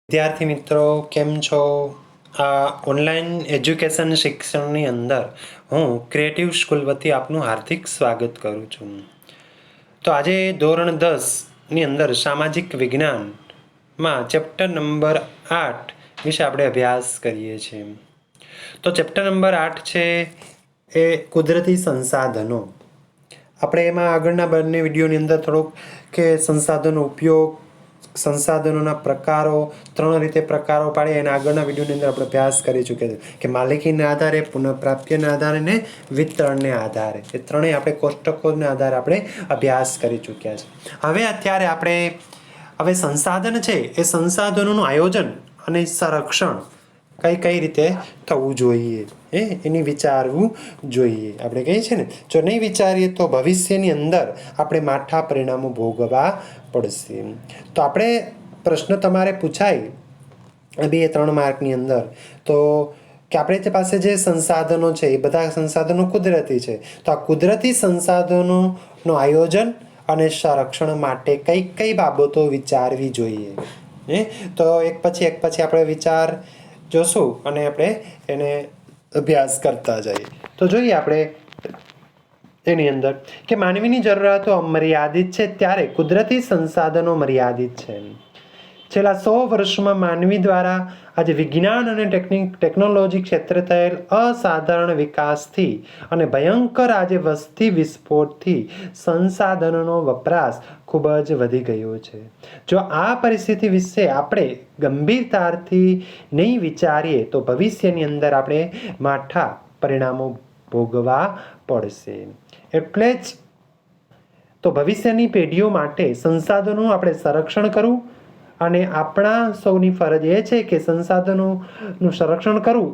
વિદ્યાર્થી મિત્રો કેમ છો? આ ઓનલાઈન એજ્યુકેશન શિક્ષણની અંદર હું ક્રિએટિવ સ્કૂલ વતી આપનું હાર્દિક સ્વાગત કરું છું. તો આજે ધોરણ 10ની અંદર સામાજિક વિજ્ઞાનમાં ચેપ્ટર નંબર 8 વિશે આપણે અભ્યાસ કરીએ છીએ. તો ચેપ્ટર નંબર 8 છે એ કુદરતી સંસાધનો. આપણે એમાં આગળના બંને વિડીયોની અંદર થોડોક કે સંસાધનો ઉપયોગ, સંસાધનોના પ્રકારો, 3 રીતે પ્રકારો પાડી અને આગળના વિડીયોની અંદર આપણે અભ્યાસ કરી ચૂક્યા છે કે માલિકીના આધારે, પુનઃપ્રાપ્તિના આધારે અને વિતરણને આધારે. એ ત્રણેય આપણે કોષ્ટકોના આધારે આપણે અભ્યાસ કરી ચૂક્યા છે. અત્યારે આપણે સંસાધન છે એ સંસાધનોનું આયોજન અને સંરક્ષણ કઈ રીતે થવું જોઈએ એની વિચારવું જોઈએ. આપણે કહીએ છીએ ને, જો નહીં વિચારીએ તો ભવિષ્યની અંદર આપણે માઠા પરિણામો ભોગવવા પડશે. તો આપણે પ્રશ્ન તમારે પૂછાય 2-3 માર્કની અંદર તો કે આપણે પાસે જે સંસાધનો છે એ બધા સંસાધનો કુદરતી છે. તો આ કુદરતી સંસાધનોનું આયોજન અને સંરક્ષણ માટે કઈ બાબતો વિચારવી જોઈએ. તો એક પછી આપણે વિચાર જોશું અને આપણે એને અભ્યાસ કરતા જઈએ. તો જોઈએ આપણે એની અંદર કે માનવીની જરૂરિયાતો અમર્યાદિત છે ત્યારે કુદરતી સંસાધનો મર્યાદિત છે. છેલ્લા 100 વર્ષમાં માનવી દ્વારા આજે વિજ્ઞાન અને ટેકનોલોજી ક્ષેત્રે થયેલ અસાધારણ વિકાસથી અને ભયંકર આજે વસ્તી વિસ્ફોટથી સંસાધનોનો વપરાશ ખૂબ જ વધી ગયો છે. જો આ પરિસ્થિતિ વિશે આપણે ગંભીરતાથી નહીં વિચારીએ તો ભવિષ્યની અંદર આપણે માઠા પરિણામો ભોગવવા પડશે. એટલે જ તો ભવિષ્યની પેઢીઓ માટે સંસાધનોનું આપણે સંરક્ષણ કરવું અને આપણા સૌની ફરજ એ છે કે સંસાધનોનું સંરક્ષણ કરવું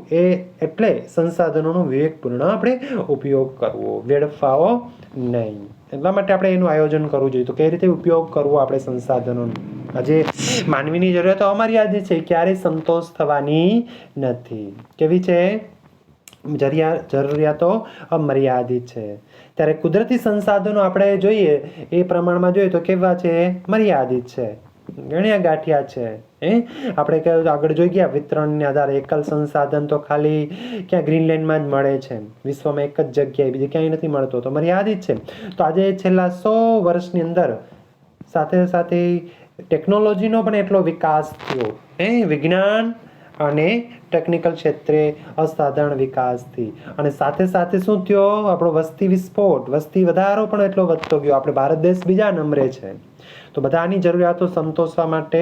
એટલે સંસાધનોનો વિવેકપૂર્ણ આપણે ઉપયોગ કરવો, વેડફાવો નહીં. એટલા માટે આપણે એનું આયોજન કરવું જોઈએ. તો કઈ રીતે ઉપયોગ કરવો આપણે સંસાધનોનો? આજે માનવીની જરૂરિયાતો અમર્યાદિત છે, ક્યારેય સંતોષ થવાની નથી. કેવી છે? જરૂરિયાતો અમર્યાદિત છે. ત્યારે કુદરતી સંસાધનો આપણે જોઈએ એ પ્રમાણમાં જોઈએ તો કેવા છે? મર્યાદિત છે, ગણ્યા ગાંઠિયા છે. આપણે કહ્યું આગળ જોઈ ગયા વિતરણને આધારે એકલ સંસાધન તો ખાલી ક્યાં ગ્રીનલેન્ડમાં જ મળે છે, વિશ્વમાં એક જ જગ્યાએ, બીજે ક્યાંય નથી મળતો, તો મર્યાદિત છે. તો આજે છેલ્લા 100 વર્ષની અંદર સાથે ટેકનોલોજીનો પણ એટલો વિકાસ થયો, વિજ્ઞાન અને ટેકનિકલ ક્ષેત્રે અસાધારણ વિકાસથી, અને સાથે શું થયો? આપણો વસ્તી વિસ્ફોટ, વસ્તી વધારો પણ એટલો વધતો ગયો. આપણે ભારત દેશ બીજા નંબરે છે. તો બધાની જરૂરિયાતો સંતોષવા માટે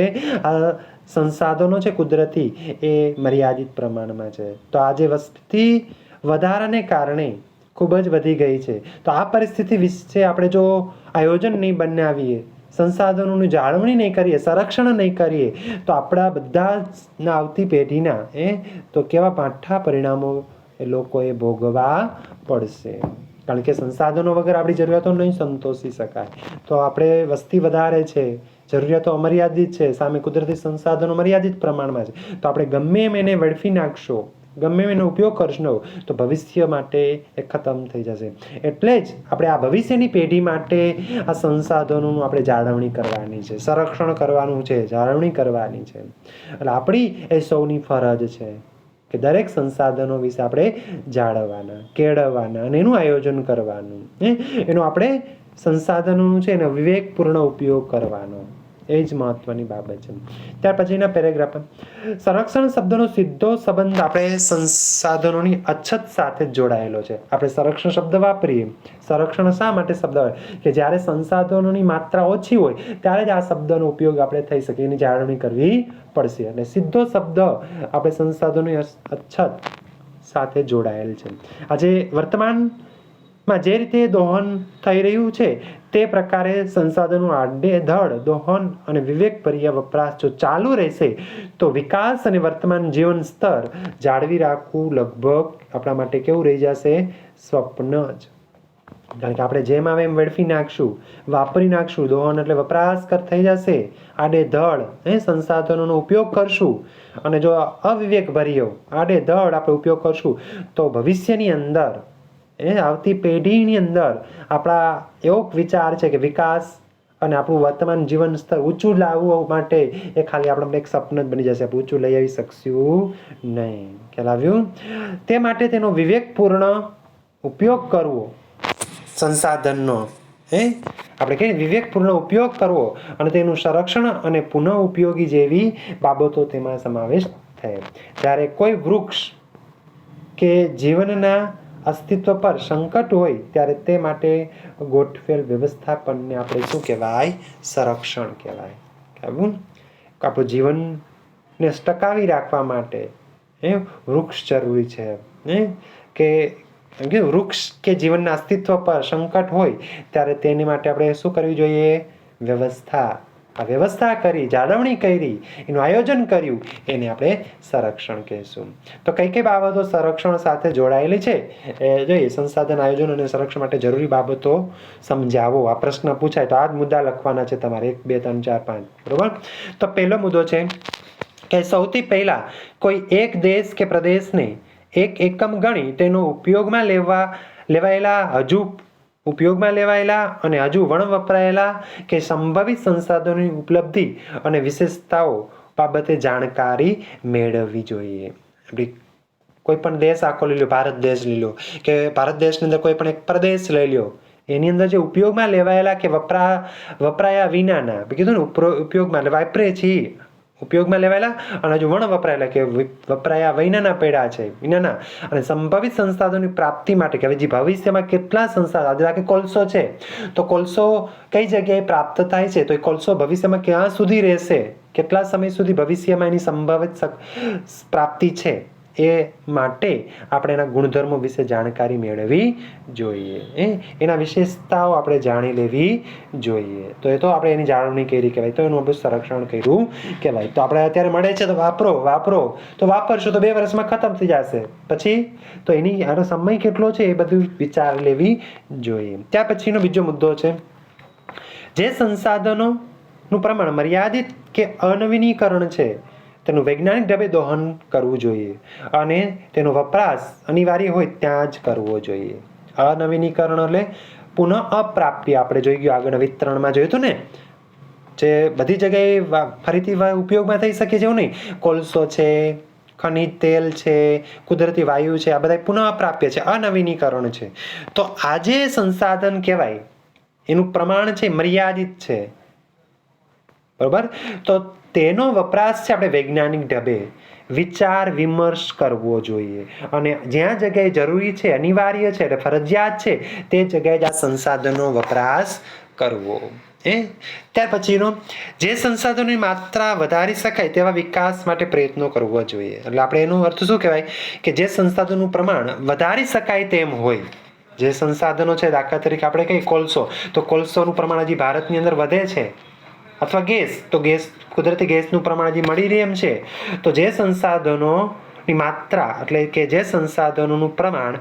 આ સંસાધનો છે કુદરતી એ મર્યાદિત પ્રમાણમાં છે. તો આજે વસ્તી વધારાને કારણે ખૂબ જ વધી ગઈ છે. તો આ પરિસ્થિતિ વિશે આપણે જો આયોજન નહીં બનાવીએ, સંસાધનોની જાળવણી નહીં કરીએ, સંરક્ષણ નહીં કરીએ તો આપણા બધા આવતી પેઢીના તો કેવા માઠા પરિણામો એ લોકોએ ભોગવવા પડશે. કારણ કે સંસાધનો વગર આપણી જરૂરિયાતો નહીં સંતોષી શકાય. તો આપણે વસ્તી વધારે છે, જરૂરિયાતો અમર્યાદિત છે, સામે કુદરતી સંસાધનો મર્યાદિત પ્રમાણમાં છે. તો આપણે ગમે એમ એને વેડફી નાખશો, ગમે એનો ઉપયોગ કરશો તો ભવિષ્ય માટે એ ખતમ થઈ જશે. એટલે જ આપણે આ ભવિષ્યની પેઢી માટે આ સંસાધનોનું આપણે જાળવણી કરવાની છે, સંરક્ષણ કરવાનું છે, જાળવણી કરવાની છે. એટલે આપણી એ સૌની ફરજ છે કે દરેક સંસાધનો વિશે આપણે જાળવવાના, કેળવવાના અને એનું આયોજન કરવાનું, એનો આપણે સંસાધનોનું છે એનો વિવેકપૂર્ણ ઉપયોગ કરવાનો. એ જ મહત્વની બાબત છે. ત્યાર પછીના પેરેગ્રાફ, સંરક્ષણ શબ્દનો સીધો સંબંધ આપણે સંસાધનોની અછત સાથે જ જોડાયેલો છે. આપણે સંરક્ષણ શબ્દ વાપરીએ, સંરક્ષણ શા માટે શબ્દ હોય કે જ્યારે સંસાધનોની માત્રા ઓછી હોય ત્યારે જ આ શબ્દનો ઉપયોગ આપણે થઈ શકે, એની જાળવણી કરવી પડશે. અને સીધો શબ્દ આપણે સંસાધનોની અછત સાથે જોડાયેલ છે. આજે વર્તમાનમાં જે રીતે દોહન થઈ રહ્યું છે તે પ્રકારે સંસાધનો આડેધડ દોહન અને વિવેકભર્યા વપરાશ જો ચાલુ રહેશે તો વિકાસ અને વર્તમાન જીવન સ્તર જાળવી રાખવું લગભગ આપણા માટે કેવું રહી જશે? સ્વપ્ન જ. કારણ કે આપણે જેમ આવે એમ વેડફી નાખશું, વાપરી નાખશું, દોહન એટલે વપરાશ થઈ જશે, આડેધડ સંસાધનોનો ઉપયોગ કરશું અને જો અવિવેકભર્યો આડેધડ આપણે ઉપયોગ કરશું તો ભવિષ્યની અંદર આવતી પેઢીની અંદર આપણા એવો વિચાર છે કે વિકાસ અને આપણું વર્તમાન જીવન સ્તર ઊંચું લાવવા માટે એ ખાલી આપણે એક સપન જ બની જશે. આપણે ઊંચું લઈ આવી શકશું નહીં. ખ્યાલ આવ્યું? તે માટે તેનો વિવેકપૂર્ણ ઉપયોગ કરવો સંસાધનનો, આપણે કહીએ વિવેકપૂર્ણ ઉપયોગ કરવો અને તેનું સંરક્ષણ અને પુનઃ ઉપયોગી જેવી બાબતો તેમાં સમાવેશ થાય. જ્યારે કોઈ વૃક્ષ કે જીવનના અસ્તિત્વ પર સંકટ હોય ત્યારે તે માટે ગોઠવેલ વ્યવસ્થાપનને આપણે શું કહેવાય? સંરક્ષણ કહેવાય. આપણું જીવનને ટકાવી રાખવા માટે વૃક્ષ જરૂરી છે. કે વૃક્ષ કે જીવનના અસ્તિત્વ પર સંકટ હોય ત્યારે તેની માટે આપણે શું કરવી જોઈએ? વ્યવસ્થા કરી, જાળવણી કરી, એનું આયોજન કર્યું, એને આપણે સંરક્ષણ કહીશું. તો કઈ કઈ બાબતો સંરક્ષણ સાથે જોડાયેલી છે એ જોઈએ. સંસાધન આયોજન અને સંરક્ષણ માટે જરૂરી બાબતો સમજાવો. આ પ્રશ્ન પૂછાય તો આ જ મુદ્દા લખવાના છે તમારે 1, 2, 3, 4, 5. બરોબર? તો પહેલો મુદ્દો છે કે સૌથી પહેલા કોઈ એક દેશ કે પ્રદેશને એક એકમ ગણી તેનો ઉપયોગમાં લેવાયેલા અને હજુ વપરાયેલા કે સંભવિત સંસાધનોની ઉપલબ્ધિ અને વિશેષતાઓ બાબતે જાણકારી મેળવવી જોઈએ. કોઈ પણ દેશ આખો લઈ લો, ભારત દેશ લઈ લો, કે ભારત દેશની અંદર કોઈ પણ એક પ્રદેશ લઈ લો, એની અંદર જે ઉપયોગમાં લેવાયેલા કે વપરાયા વિનાના, કીધું ને ઉપયોગમાં વાપરે છીએ, ઉપયોગમાં લેવાયેલા અને હજુ વપરાયેલા કે વપરાયા વિનાના પેડા છે, વિનાના અને સંભવિત સંસાધનોની પ્રાપ્તિ માટે કે જે ભવિષ્યમાં કેટલા સંસાધન, આજે કોલસો છે તો કોલસો કઈ જગ્યાએ પ્રાપ્ત થાય છે, તો એ કોલસો ભવિષ્યમાં ક્યાં સુધી રહેશે, કેટલા સમય સુધી ભવિષ્યમાં એની સંભવિત પ્રાપ્તિ છે, એ માટે આપણે એના ગુણધર્મો વિશે જાણકારી મેળવવી જોઈએ. એના વિશેષતાઓ આપણે જાણી લેવી જોઈએ. તો એ તો આપણે એની જાળવણી કરી કહેવાય, તો એનું આપણે સંરક્ષણ કર્યું કહેવાય. તો આપણે અત્યારે મળે છે તો વાપરો તો વાપરશો તો 2 વર્ષમાં ખતમ થઈ જશે. પછી તો એની આનો સમય કેટલો છે એ બધું વિચાર લેવી જોઈએ. ત્યાર પછીનો બીજો મુદ્દો છે, જે સંસાધનોનું પ્રમાણ મર્યાદિત કે અનવીનીકરણ છે તેનું વૈજ્ઞાનિક ઢબે દોહન કરવું જોઈએ અને તેનો વપરાશ અનિવાર્ય હોય ત્યાં જ કરવો જોઈએ. અનવીનીકરણ એટલે પુનઃ અપ્રાપ્ય. આપણે જોઈ ગયું આગળ વિતરણમાં જોયું હતું ને, જે બધી જગ્યાએ ફરીથી ઉપયોગમાં થઈ શકે છે એવું નહીં. કોલસો છે, ખનિજ તેલ છે, કુદરતી વાયુ છે, આ બધા પુનઃ અપ્રાપ્ય છે, અનવીનીકરણ છે. તો આ જે સંસાધન કહેવાય એનું પ્રમાણ છે મર્યાદિત છે. બરોબર? તો તેનો વપરાશ છે આપણે વૈજ્ઞાનિક ઢબે વિચાર વિમર્શ કરવો જોઈએ અને જ્યાં જગ્યાએ જરૂરી છે, અનિવાર્ય છે, એટલે ફરજિયાત છે, તે જગ્યાએ આ સંસાધનનો વપરાશ કરવો. ત્યાર પછીનો, જે સંસાધનોની માત્રા વધારી શકાય તેવા વિકાસ માટે પ્રયત્નો કરવો જોઈએ. એટલે આપણે એનો અર્થ શું કહેવાય કે જે સંસાધનોનું પ્રમાણ વધારી શકાય તેમ હોય, જે સંસાધનો છે, દાખલા તરીકે આપણે કહીએ કોલસો, તો કોલસોનું પ્રમાણ હજી ભારતની અંદર વધે છે, અથવા ગેસ, તો કુદરતી ગેસનું પ્રમાણ હજી મળી રહે એમ છે. તો જે સંસાધનોની માત્રા એટલે કે જે સંસાધનોનું પ્રમાણ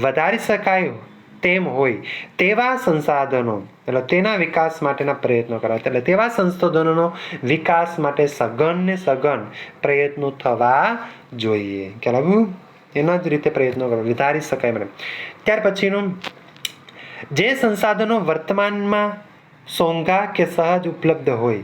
વધારી શકાય તેમ હોય તેવા સંસાધનો, એટલે તેના વિકાસ માટેના પ્રયત્નો કરવા, એટલે તેવા સંશોધનોનો વિકાસ માટે સઘન પ્રયત્નો થવા જોઈએ. ખ્યાલ આવ્યું? એના જ રીતે પ્રયત્નો કરવા, વધારી શકાય મને. ત્યાર પછીનું, જે સંસાધનો વર્તમાનમાં સોંઘા કે સહજ ઉપલબ્ધ હોય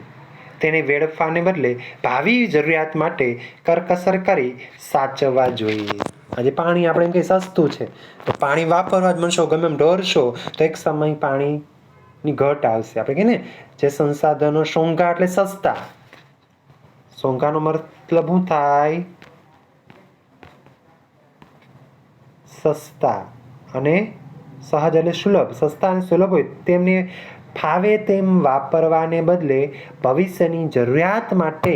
તેને વેડફવાને બદલે ભાવિ જરૂરિયાત માટે કરકસર કરી સાચવવા જોઈએ. આજે પાણી આપણે એમ કહીએ સસ્તું છે તો પાણી વાપરવા જ મનશો, ગમે એમ ઢોરશો તો એક સમય પાણીની ઘટ આવશે. આપણે કહીએ ને, જે સંસાધનો સોંઘા એટલે સસ્તા, સોંઘાનો મતલબ શું થાય? સસ્તા, અને સહજ એટલે સુલભ. સસ્તા અને સુલભ હોય તેમને ફાવે તેમ વાપરવાને બદલે ભવિષ્યની જરૂરિયાત માટે,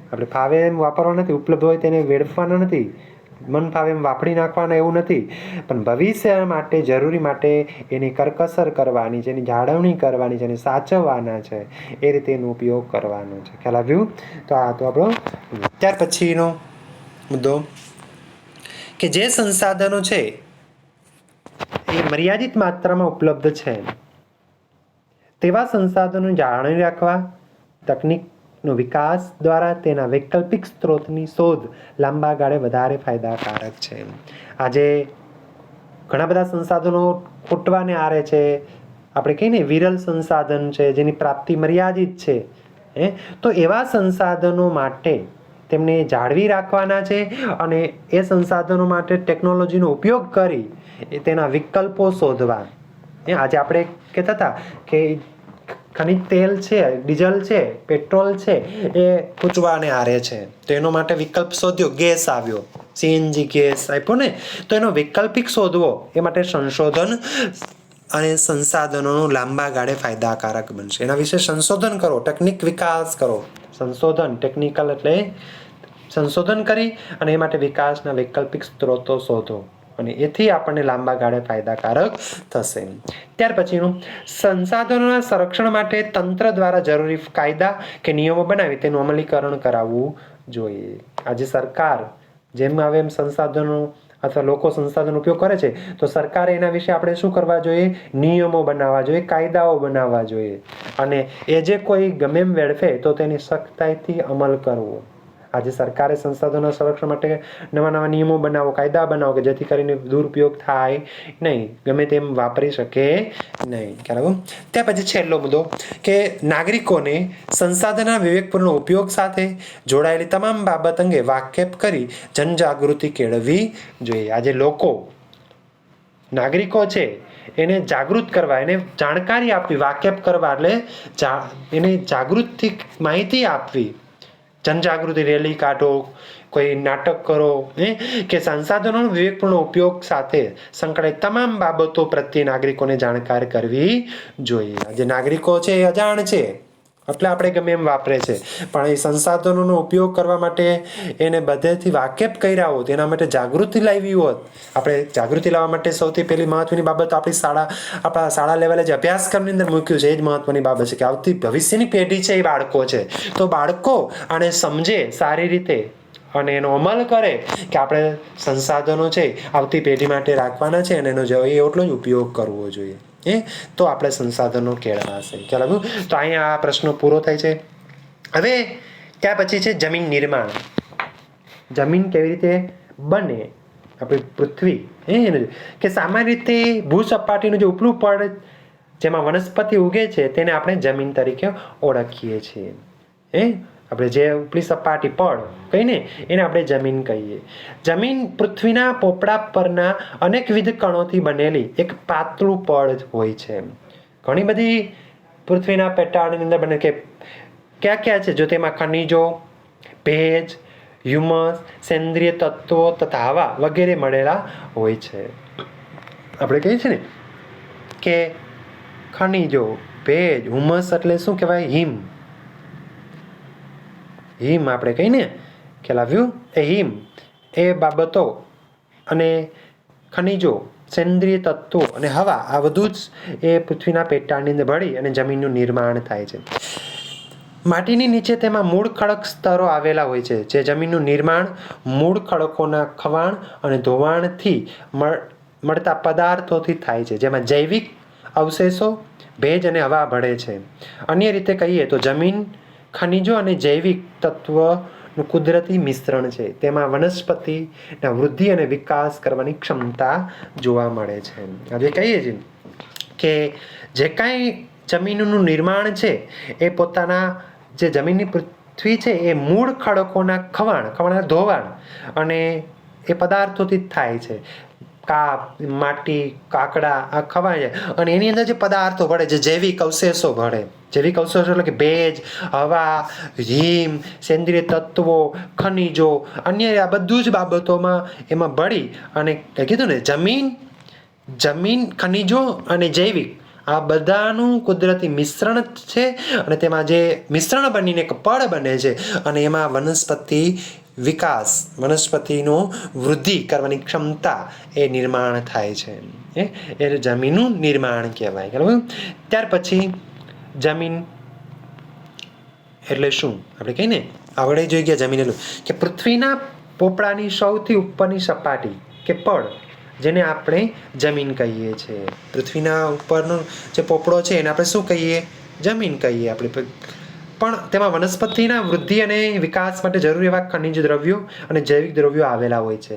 આપણે ફાવે એમ વાપરવા નથી, ઉપલબ્ધ હોય તેને વેડફવાના નથી, મન ફાવે એમ વાપરી નાખવાના એવું નથી, પણ ભવિષ્ય માટે જરૂરી માટે એની કરકસર કરવાની છે, એની જાળવણી કરવાની છે, એને સાચવવાના છે, એ રીતે એનો ઉપયોગ કરવાનો છે. ખ્યાલ આવ્યું? તો આ તો આપણો. ત્યાર પછીનો મુદ્દો કે જે સંસાધનો છે એ મર્યાદિત માત્રામાં ઉપલબ્ધ છે તેવા સંસાધનો જાળવી રાખવા, તકનીકનો વિકાસ દ્વારા તેના વૈકલ્પિક સ્ત્રોતની શોધ લાંબા ગાળે વધારે ફાયદાકારક છે. આજે ઘણા બધા સંસાધનો ખૂટવાને આરે છે, આપણે કહીએ ને વિરલ સંસાધન છે, જેની પ્રાપ્તિ મર્યાદિત છે, તો એવા સંસાધનો માટે તેમને જાળવી રાખવાના છે અને એ સંસાધનો માટે ટેકનોલોજીનો ઉપયોગ કરી તેના વિકલ્પો શોધવા. આજે આપણે કહેતા હતા કે ખનિજ તેલ છે, ડીઝલ છે, પેટ્રોલ છે, એ ખૂટવાને આરે છે, તો એનો માટે વિકલ્પ શોધ્યો, ગેસ આવ્યો, CNG ગેસ આપ્યો ને, તો એનો વૈકલ્પિક શોધવો, એ માટે સંશોધન અને સંસાધનોનો લાંબા ગાળે ફાયદાકારક બનશે. એના વિશે સંશોધન કરો, ટેકનિક વિકાસ કરો. સંશોધન, ટેકનિકલ એટલે સંશોધન કરી અને એ માટે વિકાસના વૈકલ્પિક સ્ત્રોતો શોધો અને એથી આપણને લાંબા ગાળે ફાયદાકારક થશે. ત્યાર પછીનું, સંસાધનોના સંરક્ષણ માટે તંત્ર દ્વારા જરૂરી કાયદા કે નિયમો બનાવી તેનું અમલીકરણ કરાવવું જોઈએ. આજે સરકાર જેમ આવે એમ સંસાધનો અથવા લોકો સંસાધનો ઉપયોગ કરે છે, તો સરકારે એના વિશે આપણે શું કરવા જોઈએ? નિયમો બનાવવા જોઈએ, કાયદાઓ બનાવવા જોઈએ અને એ જે કોઈ ગમે એમ વેડફે તો તેની સખ્તાઈથી અમલ કરવો. આજે સરકારે સંસાધનોના સંરક્ષણ માટે નવા નવા નિયમો બનાવો, કાયદા બનાવો કે જેથી કરીને દુરુપયોગ થાય નહીં, ગમે તેમ વાપરી શકે નહીં. બરાબર. ત્યાર પછી છેલ્લો મુદ્દો કે નાગરિકોને સંસાધનના વિવેકપૂર્ણ ઉપયોગ સાથે જોડાયેલી તમામ બાબત અંગે વાકેફ કરી જનજાગૃતિ કેળવવી જોઈએ. આજે લોકો, નાગરિકો છે, એને જાગૃત કરવા, એને જાણકારી આપવી, વાકેફ કરવા એટલે એને જાગૃતથી માહિતી આપવી. જનજાગૃતિ રેલી કાઢો, કોઈ નાટક કરો, કે સંસાધનોનો વિવેકપૂર્ણ ઉપયોગ સાથે સંકળાયેલ તમામ બાબતો પ્રત્યે નાગરિકોને જાણકાર કરવી જોઈએ. જે નાગરિકો છે એ અજાણ છે એટલે આપણે ગમે એમ વાપરે છે, પણ એ સંસાધનોનો ઉપયોગ કરવા માટે એને બધેથી વાકેફ કર્યા હોત, એના માટે જાગૃતિ લાવી હોત. આપણે જાગૃતિ લાવવા માટે સૌથી પહેલી મહત્વની બાબત આપણા શાળા લેવલે જે અભ્યાસક્રમની અંદર મૂક્યું છે એ જ મહત્વની બાબત છે કે આવતી ભવિષ્યની પેઢી છે એ બાળકો છે, તો બાળકો આને સમજે સારી રીતે અને એનો અમલ કરે કે આપણે સંસાધનો છે આવતી પેઢી માટે રાખવાના છે અને એનો એટલો જ ઉપયોગ કરવો જોઈએ. તો આપણે સંસાધનો કેળવાશે. ચાલો, તો અહીંયા આ પ્રશ્નો પૂરો થાય છે. હવે ત્યાર પછી છે જમીન નિર્માણ. જમીન કેવી રીતે બને, આપણી પૃથ્વી, કે સામાન્ય રીતે ભૂસપાટીનું જે ઉપલું પડ જેમાં વનસ્પતિ ઉગે છે તેને આપણે જમીન તરીકે ઓળખીએ છીએ. આપણે જે ઉપલી સપાટી પડ કહીને એને આપણે જમીન કહીએ. જમીન પૃથ્વીના પોપડા પરના અનેકવિધ કણોથી બનેલી એક પાતળું પડ હોય છે. ઘણી બધી પૃથ્વીના પેટાળની અંદર બને કે ક્યાં ક્યાં છે, જો તેમાં ખનિજો, ભેજ, હ્યુમસ, સેન્દ્રિય તત્વો તથા હવા વગેરે મળેલા હોય છે. આપણે કહીએ છીએ ને કે ખનિજો, ભેજ, હ્યુમસ એટલે શું કહેવાય? હિમ આપણે કહીને ખ્યાલ આવ્યું, એ હિમ, એ બાબતો અને ખનિજો, સેન્દ્રિય તત્વો અને હવા, આ બધું જ એ પૃથ્વીના પેટાળની અંદર ભળી અને જમીનનું નિર્માણ થાય છે. માટીની નીચે તેમાં મૂળ ખડક સ્તરો આવેલા હોય છે, જે જમીનનું નિર્માણ મૂળ ખડકોના ખવાણ અને ધોવાણથી મળતા પદાર્થોથી થાય છે, જેમાં જૈવિક અવશેષો, ભેજ અને હવા ભળે છે. અન્ય રીતે કહીએ તો જમીન ખનિજો અને જૈવિક તત્વનું કુદરતી મિશ્રણ છે. તેમાં વનસ્પતિના વૃદ્ધિ અને વિકાસ કરવાની ક્ષમતા જોવા મળે છે. આજે કહીએ છીએ કે જે કાંઈ જમીનનું નિર્માણ છે એ પોતાના જે જમીનની પૃથ્વી છે એ મૂળ ખડકોના ખવાણ, ધોવાણ અને એ પદાર્થોથી જ થાય છે. કાપ, માટી, કાકડા, આ ખવાય અને એની અંદર જે પદાર્થો ભળે, જે જૈવિક અવશેષો ભળે, જૈવિક અવશેષો એટલે કે ભેજ, હવા, હિમ, સેન્દ્રિય તત્વો, ખનિજો, અન્ય આ બધું જ બાબતોમાં એમાં ભળી અને કીધું ને જમીન, ખનિજો અને જૈવિક આ બધાનું કુદરતી મિશ્રણ છે અને તેમાં જે મિશ્રણ બનીને એક પડ બને છે અને એમાં વનસ્પતિ વિકાસ, વનસ્પતિનો વૃદ્ધિ કરવાની ક્ષમતા એ નિર્માણ થાય છે. એ જમીનનું નિર્માણ કહેવાય. બરાબર. ત્યાર પછી જમીન એટલે શું આપણે કહીએ ને, આવડે જોઈ ગયા જમીન એટલે કે પૃથ્વીના પોપડાની સૌથી ઉપરની સપાટી કે પડ, જેને આપણે જમીન કહીએ છીએ. પૃથ્વીના ઉપરનો જે પોપડો છે એને આપણે શું કહીએ? જમીન કહીએ આપણે. પણ તેમાં વનસ્પતિના વૃદ્ધિ અને વિકાસ માટે જરૂરી એવા ખનિજ દ્રવ્યો અને જૈવિક દ્રવ્યો આવેલા હોય છે.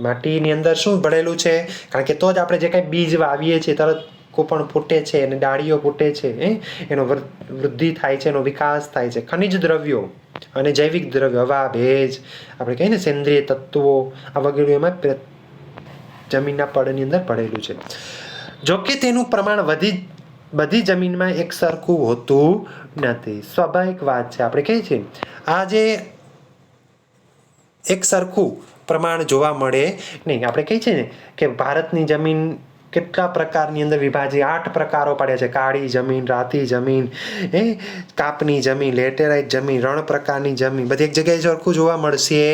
માટીની અંદર શું ભળેલું છે? કારણ કે તો જ આપણે જે કાંઈ બીજ વાવીએ છીએ તરત પાંખો પણ ફૂટે છે અને ડાળીઓ ફૂટે છે, એનો વૃદ્ધિ થાય છે, એનો વિકાસ થાય છે. ખનિજ દ્રવ્યો અને જૈવિક દ્રવ્યો, હવા, ભેજ, આપણે કહીએ ને સેન્દ્રિય તત્વો, આ વગેરે એમાં જમીનના પડની અંદર પડેલું છે. જોકે તેનું પ્રમાણ બધી જમીનમાં એક સરખું હોતું નથી. સ્વાભાવિક વાત છે. આપણે કહીએ છીએ આ જે એક સરખું પ્રમાણ જોવા મળે નહીં. આપણે કહીએ છીએ ને કે ભારતની જમીન કેટલા પ્રકારની અંદર વિભાજિત 8 પ્રકારો પડ્યા છે. કાળી જમીન, રાતી જમીન, કાપની જમીન, લેટેરાઇટ જમીન, રણ પ્રકારની જમીન, બધી એક જગ્યાએ સરખું જોવા મળશે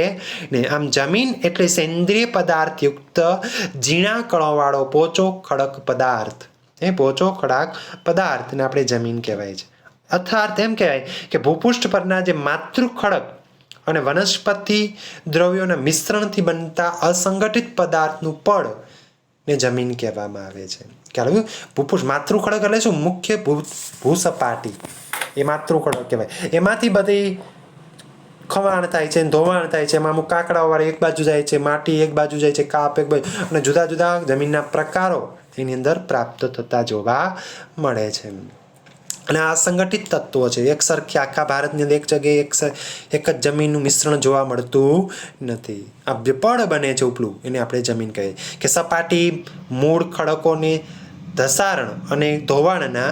ને. આમ જમીન એટલે સેન્દ્રિય પદાર્થ યુક્ત ઝીણા કણોવાળો પોચો ખડક પદાર્થ. પોચો ખડક પદાર્થને આપણે જમીન કહેવાય છે. અર્થાત એમ કહેવાય કે ભૂપૃષ્ઠ પરના જે માતૃ ખડક અને વનસ્પતિ દ્રવ્યોના મિશ્રણથી બનતા અસંગઠિત પદાર્થનું પડ ને જમીન કહેવામાં આવે છે. ખ્યાલ આવ્યું? ભૂપૃષ્ઠ માતૃ ખડક એટલે શું? મુખ્ય ભૂસપાટી એ માતૃ ખડક કહેવાય. એમાંથી બધી ખવાણ થાય છે, ધોવાણ થાય છે. એમાં અમુક કાકડાવાળા એક બાજુ જાય છે, માટી એક બાજુ જાય છે, કાપ એક બાજુ, અને જુદા જુદા જમીનના પ્રકારો એની અંદર પ્રાપ્ત થતા જોવા મળે છે. અને આ સંગઠિત તત્વો છે. એક સરખી આખા ભારતની અંદર એક જગ્યાએ એક જ જમીનનું મિશ્રણ જોવા મળતું નથી. આ જે પડ બને છે ઉપલું, એને આપણે જમીન કહીએ. કે સપાટી મૂળ ખડકોને ધસારણ અને ધોવાણના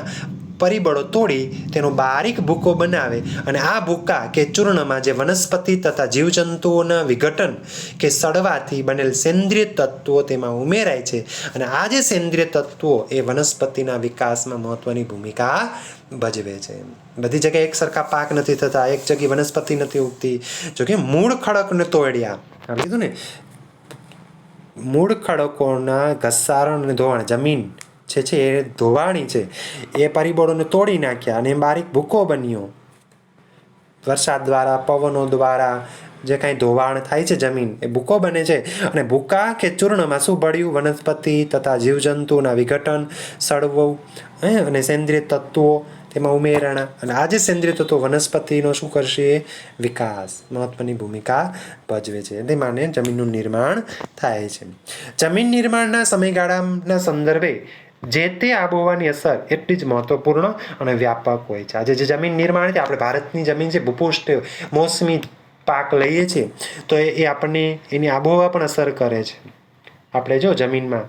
પરિબળો તોડી તેનો બારીક ભૂકો બનાવે અને આ ભૂકા કે ચૂર્ણમાં જે વનસ્પતિ તથા જીવજંતુઓના વિઘટન કે સડવાથી બનેલ સેન્દ્રિય તત્વો તેમાં ઉમેરાય છે. અને આ જે સેન્દ્રિય તત્વો એ વનસ્પતિના વિકાસમાં મહત્વની ભૂમિકા ભજવે છે. બધી જગ્યાએ એક સરખા પાક નથી થતા, એક જગ્યાએ વનસ્પતિ નથી ઉગતી. જોકે મૂળ ખડકને તોડ્યા, કીધું ને, મૂળ ખડકોના ઘસારણ અને ધોવાણ, જમીન છે એ ધોવાણી છે, એ પરિબળોને તોડી નાખ્યા અને બારીક ભૂકો બન્યો. વરસાદ દ્વારા, પવનો દ્વારા જે કાંઈ ધોવાણ થાય છે જમીન, એ ભૂકો બને છે. અને ભૂકા કે ચૂર્ણમાં શું ભળ્યું? વનસ્પતિ તથા જીવજંતુના વિઘટન, સડવું અને સેન્દ્રિય તત્વો તેમાં ઉમેરાણા. અને આ જે સેન્દ્રિય તત્વો વનસ્પતિનો શું કરશે? વિકાસ, મહત્વની ભૂમિકા ભજવે છે. તે માને જમીનનું નિર્માણ થાય છે. જમીન નિર્માણના સમયગાળાના સંદર્ભે જે તે આબોહવાની અસર એટલી જ મહત્વપૂર્ણ અને વ્યાપક હોય છે. આજે જે જમીન નિર્માણ છે, આપણે ભારતની જમીન છે, ભૂપૃષ્ઠ મોસમી પાક લઈએ છીએ તો એ આપણને એની આબોહવા પણ અસર કરે છે. આપણે જો જમીનમાં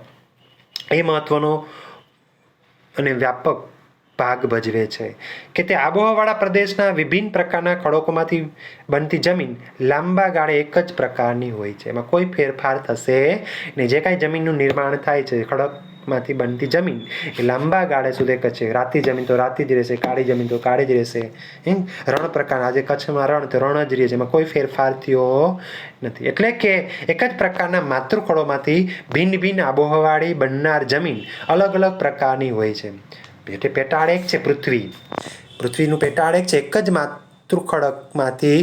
એ મહત્વનો અને વ્યાપક ભાગ ભજવે છે કે તે આબોહવાવાળા પ્રદેશના વિભિન્ન પ્રકારના ખડકોમાંથી બનતી જમીન લાંબા ગાળે એક જ પ્રકારની હોય છે. એમાં કોઈ ફેરફાર થશે નહીં. જે કાંઈ જમીનનું નિર્માણ થાય છે, ખડકમાંથી બનતી જમીન એ લાંબા ગાળે સુધી એક જ છે. રાતી જમીન તો રાતી જ રહેશે, કાળી જમીન તો કાળી જ રહેશે. રણ પ્રકારના, આજે કચ્છમાં રણ તો રણ જ રહે છે, એમાં કોઈ ફેરફાર થયો નથી. એટલે કે એક જ પ્રકારના માતૃખડોમાંથી ભિન્ન ભિન્ન આબોહવાવાળી બનનાર જમીન અલગ અલગ પ્રકારની હોય છે. પેટાળ એક છે પૃથ્વીનું પેટાળ એક છે. એક જ માતૃખડકમાંથી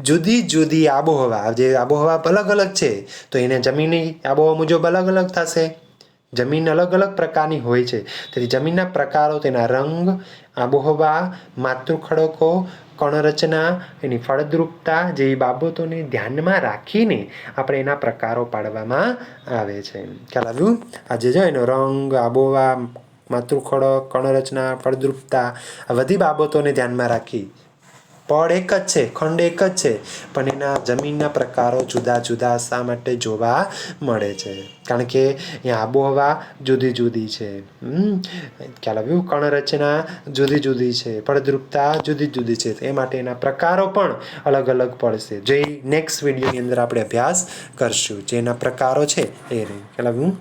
જુદી જુદી આબોહવા, જે આબોહવા અલગ અલગ છે, તો એને જમીનની આબોહવા મુજબ અલગ અલગ થશે. જમીન અલગ અલગ પ્રકારની હોય છે. તેથી જમીનના પ્રકારો, તેના રંગ, આબોહવા, માતૃખડકો, કણરચના, એની ફળદ્રુપતા જેવી બાબતોને ધ્યાનમાં રાખીને આપણે એના પ્રકારો પાડવામાં આવે છે. ખ્યાલ આવ્યું? આજે જો એનો રંગ, આબોહવા, માતૃખડક, કણરચના, ફળદ્રુપતા, આ બધી બાબતોને ધ્યાનમાં રાખી. પડ એક જ છે, ખંડ એક જ છે, પણ એના જમીનના પ્રકારો જુદા જુદા શા માટે જોવા મળે છે? કારણ કે અહીંયા આબોહવા જુદી જુદી છે. ખ્યાલ આવ્યું? કણરચના જુદી જુદી છે, ફળદ્રુપતા જુદી જુદી છે, એ માટે એના પ્રકારો પણ અલગ અલગ પડશે. જે નેક્સ્ટ વિડીયોની અંદર આપણે અભ્યાસ કરશું, જેના પ્રકારો છે એ. ખ્યાલ આવ્યું?